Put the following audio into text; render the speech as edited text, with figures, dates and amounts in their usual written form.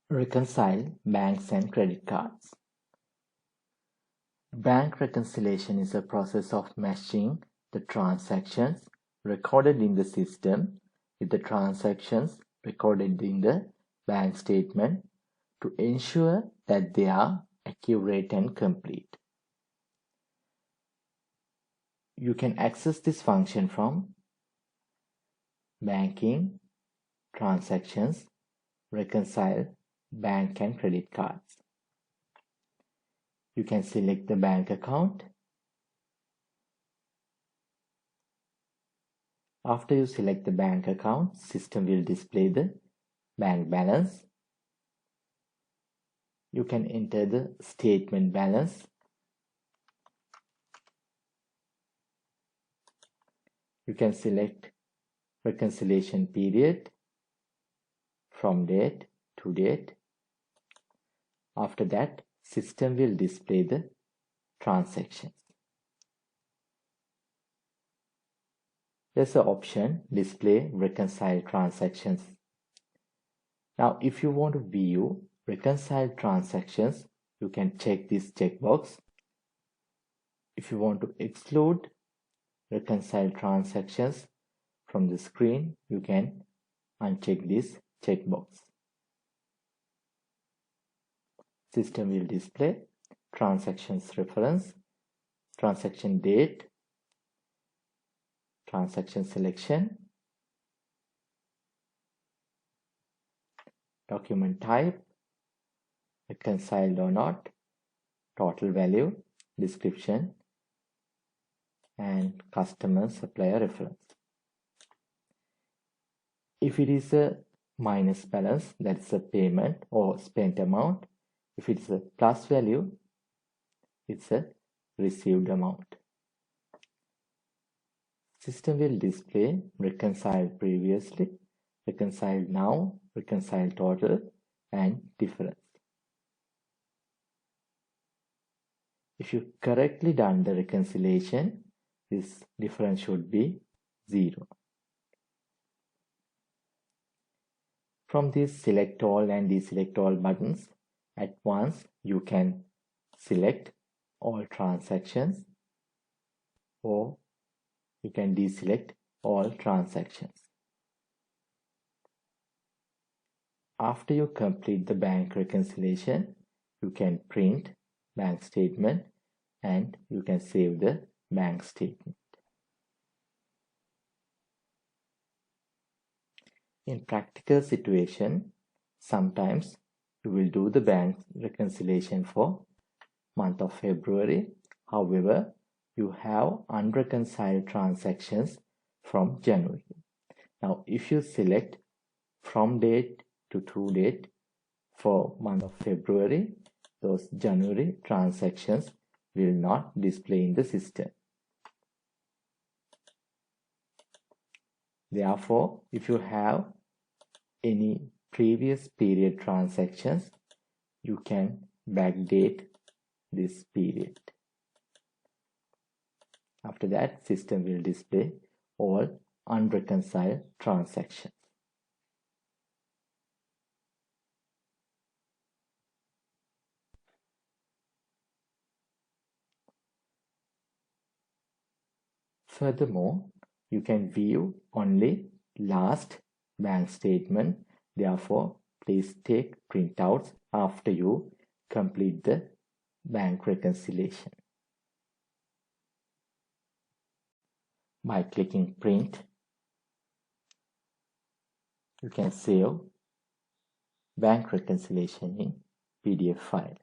Reconcile banks and credit cards. Bank reconciliation is a process of matching the transactions recorded in the system with the transactions recorded in the bank statement to ensure that they are accurate and complete. You can access this function from Banking, Transactions, Reconcile bank and credit cards. You can select the bank account. After you select the bank account, system will display the bank balance. You can enter the statement balance. You can select reconciliation period from date to date. After that, system will display the transactions. There's an option display reconcile transactions. Now, if you want to view reconcile transactions, you can check this checkbox. If you want to exclude reconcile transactions from the screen, you can uncheck this checkbox. System will display transactions reference, transaction date, transaction selection, document type, reconciled or not, total value, description, and customer supplier reference. If it is a minus balance, that's a payment or spent amount. If it's a plus value, it's a received amount. System will display reconciled previously, reconciled now, reconciled total, and difference. If you correctly done the reconciliation, this difference should be 0. From these select all and deselect all buttons, at once you can select all transactions or you can deselect all transactions. After you complete the bank reconciliation, you can print bank statement and you can save the bank statement. In practical situation, sometimes you will do the bank reconciliation for month of February. However, you have unreconciled transactions from January. Now, if you select from date to through date for month of February, those January transactions will not display in the system. Therefore, if you have any previous period transactions, you can backdate this period. After that, system will display all unreconciled transactions. Furthermore, you can view only last bank statement. Therefore, please take printouts after you complete the bank reconciliation. By clicking print, you can save bank reconciliation in PDF file.